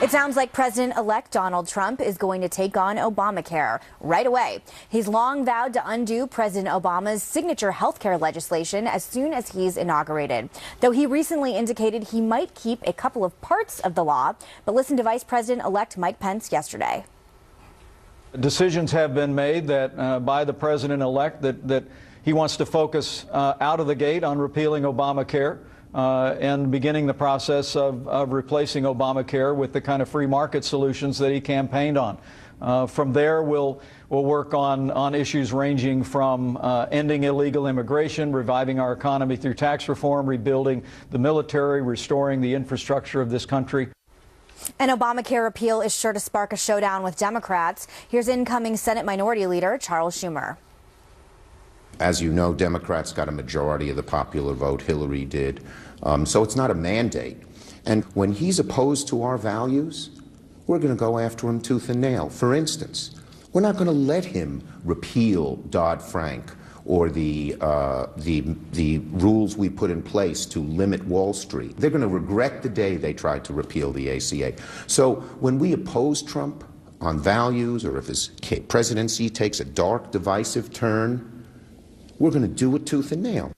It sounds like President-elect Donald Trump is going to take on Obamacare right away. He's long vowed to undo President Obama's signature health care legislation as soon as he's inaugurated, though he recently indicated he might keep a couple of parts of the law. But listen to Vice President-elect Mike Pence yesterday. Decisions have been made that by the president-elect that he wants to focus out of the gate on repealing Obamacare and beginning the process of replacing Obamacare with the kind of free market solutions that he campaigned on. From there, we'll work on issues ranging from ending illegal immigration, reviving our economy through tax reform, rebuilding the military, restoring the infrastructure of this country. An Obamacare repeal is sure to spark a showdown with Democrats. Here's incoming Senate Minority Leader Charles Schumer. As you know, Democrats got a majority of the popular vote. Hillary did. So it's not a mandate. And when he's opposed to our values, we're going to go after him tooth and nail. For instance, we're not going to let him repeal Dodd-Frank or the rules we put in place to limit Wall Street. They're going to regret the day they tried to repeal the ACA. So when we oppose Trump on values, or if his presidency takes a dark, divisive turn, we're going to do it tooth and nail.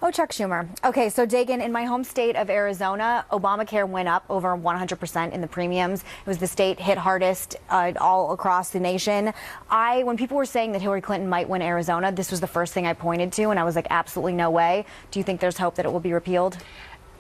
Oh, Chuck Schumer. Okay, so Dagan, in my home state of Arizona, Obamacare went up over 100% in the premiums. It was the state hit hardest all across the nation. When people were saying that Hillary Clinton might win Arizona, this was the first thing I pointed to, and I was like, absolutely no way. Do you think there's hope that it will be repealed?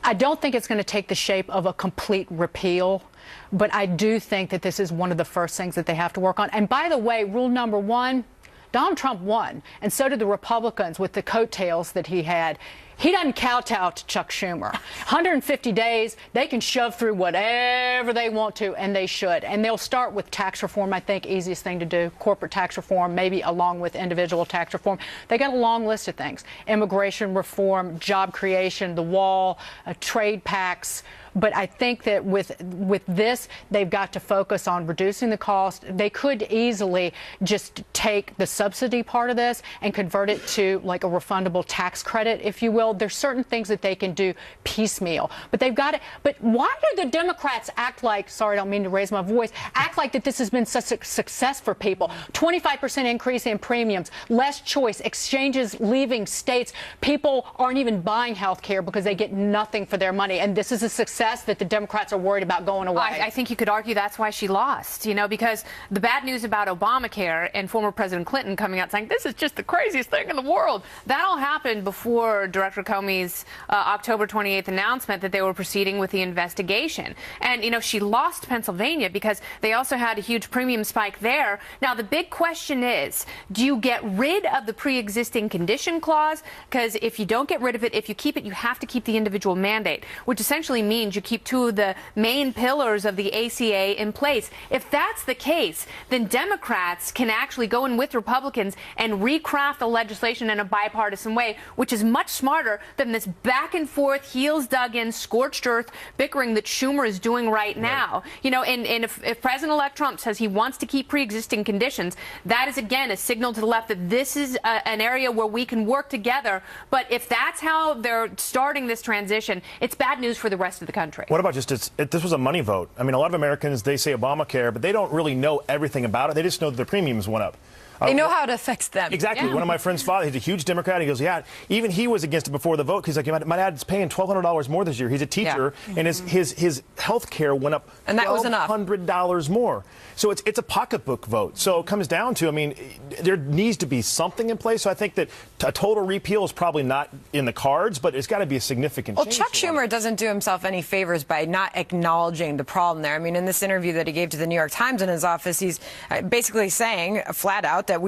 I don't think it's going to take the shape of a complete repeal, but I do think that this is one of the first things that they have to work on. And by the way, rule number one, Donald Trump won, and so did the Republicans with the coattails that he had. He doesn't kowtow to Chuck Schumer. 150 days, they can shove through whatever they want to, and they should. And they'll start with tax reform, I think, easiest thing to do. Corporate tax reform, maybe along with individual tax reform. They got a long list of things. Immigration reform, job creation, the wall, trade pacts. But I think that with this, they've got to focus on reducing the cost. They could easily just take the subsidy part of this and convert it to like a refundable tax credit, if you will. There's certain things that they can do piecemeal. But they've got to. But why do the Democrats act like, sorry, I don't mean to raise my voice, act like that this has been such a success for people? 25% increase in premiums, less choice, exchanges leaving states. People aren't even buying health care because they get nothing for their money. And this is a success that the Democrats are worried about going away. I think you could argue that's why she lost, you know, because the bad news about Obamacare and former President Clinton coming out saying this is just the craziest thing in the world, that all happened before Director Comey's October 28th announcement that they were proceeding with the investigation. And, you know, she lost Pennsylvania because they also had a huge premium spike there. Now, the big question is, do you get rid of the pre-existing condition clause? Because if you don't get rid of it, if you keep it, you have to keep the individual mandate, which essentially means you keep two of the main pillars of the ACA in place. If that's the case, then Democrats can actually go in with Republicans and recraft the legislation in a bipartisan way, which is much smarter than this back and forth, heels dug in, scorched earth bickering that Schumer is doing right now. You know, and if President-elect Trump says he wants to keep pre-existing conditions, that is, again, a signal to the left that this is an area where we can work together. But if that's how they're starting this transition, it's bad news for the rest of the country. What about just this was a money vote? I mean, a lot of Americans, they say Obamacare, but they don't really know everything about it. They just know that the premiums went up. They know how it affects them. Exactly. Yeah. One of my friend's father, he's a huge Democrat. He goes, yeah, even he was against it before the vote. He's like, my dad's paying $1,200 more this year. He's a teacher, and his health care went up $1,200 more. So it's a pocketbook vote. So it comes down to, I mean, there needs to be something in place. So I think that a total repeal is probably not in the cards, but it's got to be a significant change. Well, Chuck Schumer doesn't do himself any favors by not acknowledging the problem there. I mean, in this interview that he gave to the New York Times in his office, he's basically saying flat out that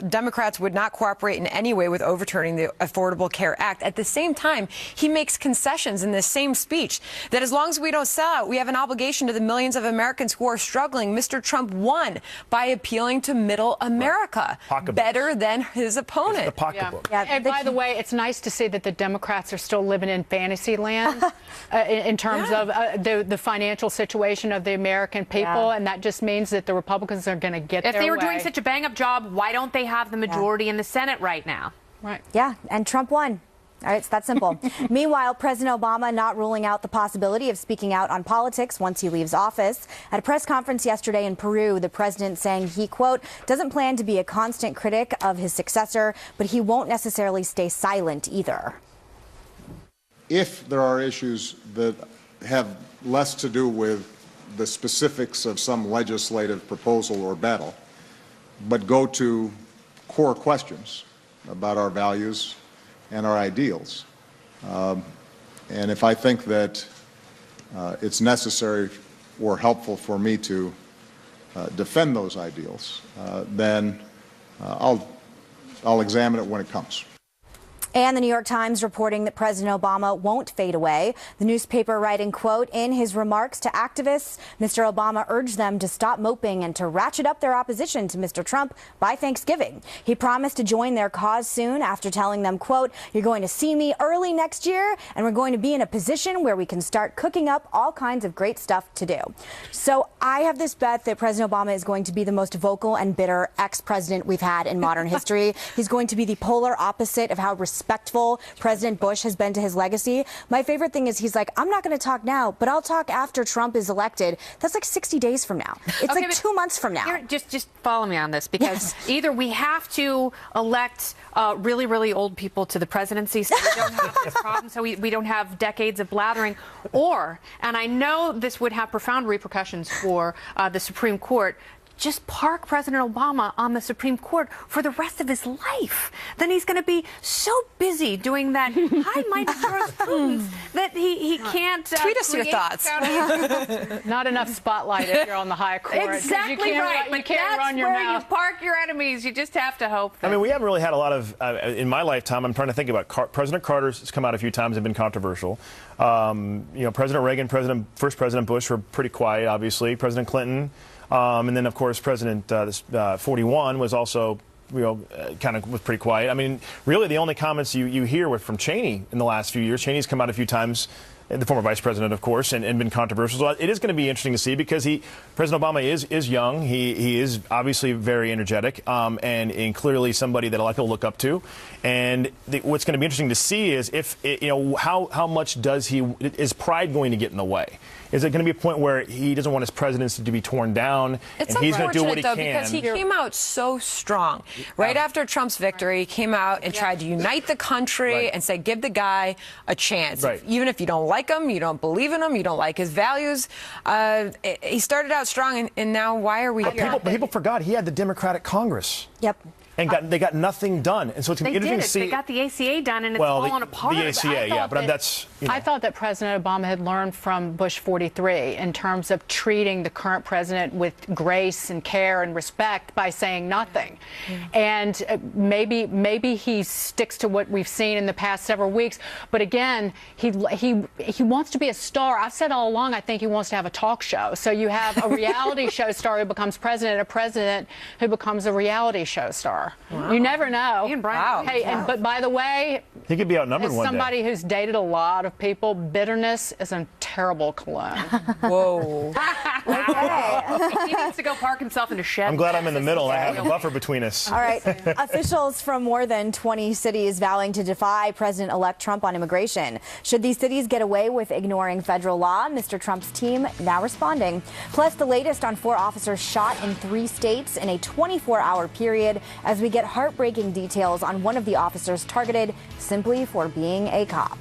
Democrats would not cooperate in any way with overturning the Affordable Care Act. At the same time, he makes concessions in this same speech that as long as we don't sell out, we have an obligation to the millions of Americans who are struggling. Mr. Trump won by appealing to middle America better than his opponent. It's the pocketbook. Yeah. And by the way, it's nice to see that the Democrats are still living in fantasy land in terms of the financial situation of the American people, and that just means that the Republicans are going to get their way. If they were doing such a bang-up job, why don't they have the majority in the Senate right now? Right. Yeah, and Trump won. All right, it's that simple. Meanwhile, President Obama not ruling out the possibility of speaking out on politics once he leaves office. At a press conference yesterday in Peru, the president saying he, quote, doesn't plan to be a constant critic of his successor, but he won't necessarily stay silent either. If there are issues that have less to do with the specifics of some legislative proposal or battle, but go to core questions about our values and our ideals, and if I think that it's necessary or helpful for me to defend those ideals, then I'll examine it when it comes. And the New York Times reporting that President Obama won't fade away. The newspaper writing, quote, in his remarks to activists, Mr. Obama urged them to stop moping and to ratchet up their opposition to Mr. Trump by Thanksgiving. He promised to join their cause soon after telling them, quote, you're going to see me early next year and we're going to be in a position where we can start cooking up all kinds of great stuff to do. So I have this bet that President Obama is going to be the most vocal and bitter ex-president we've had in modern history. He's going to be the polar opposite of how respectful President Bush has been to his legacy. My favorite thing is he's like, I'm not going to talk now, but I'll talk after Trump is elected. That's like 60 days from now. It's okay, like 2 months from now. Just follow me on this, because either we have to elect really, really old people to the presidency so we don't have this problem, so we don't have decades of blathering, or, and I know this would have profound repercussions for the Supreme Court, just park President Obama on the Supreme Court for the rest of his life. Then he's going to be so busy doing that high-minded jurisprudence that he can't tweet us your thoughts. Not enough spotlight if you're on the high court. Exactly right. You can't run your mouth. You park your enemies. You just have to hope. I mean, we haven't really had a lot of, in my lifetime, I'm trying to think about, President Carter's come out a few times and been controversial. President Reagan, first President Bush were pretty quiet, obviously. President Clinton. And then, of course, President 41 was also, kind of was pretty quiet. I mean, really, the only comments you hear were from Cheney in the last few years. Cheney's come out a few times, the former vice president, of course, and been controversial. So it is going to be interesting to see, because President Obama is young. He is obviously very energetic, and clearly somebody that a lot of people look up to. And what's going to be interesting to see is if how much is pride going to get in the way? Is it going to be a point where he doesn't want his presidency to be torn down, and he's going to do what he can? Because he came out so strong. Right after Trump's victory, he came out and tried to unite the country and say, give the guy a chance. Right. Even if you don't like him, you don't believe in him, you don't like his values. He started out strong, and now why are we here? People forgot he had the Democratic Congress. Yep. And they got nothing done. And so it's going to be interesting to see. They got the ACA done, and it's falling apart. The ACA, yeah, but that's... I thought that President Obama had learned from Bush 43 in terms of treating the current president with grace and care and respect by saying nothing. And maybe he sticks to what we've seen in the past several weeks. But again, he wants to be a star. I've said all along, I think he wants to have a talk show. So you have a reality show star who becomes president, a president who becomes a reality show star. Wow. You never know. Wow. Hey, but by the way, he could be outnumbered one day. As somebody who's dated a lot of people, bitterness is a terrible cologne. Whoa. He needs to go park himself in a shed. I'm glad I'm in the middle. I have a buffer between us. All right. Officials from more than 20 cities vowing to defy President-elect Trump on immigration. Should these cities get away with ignoring federal law? Mr. Trump's team now responding. Plus, the latest on 4 officers shot in 3 states in a 24-hour period, as we get heartbreaking details on one of the officers targeted simply for being a cop.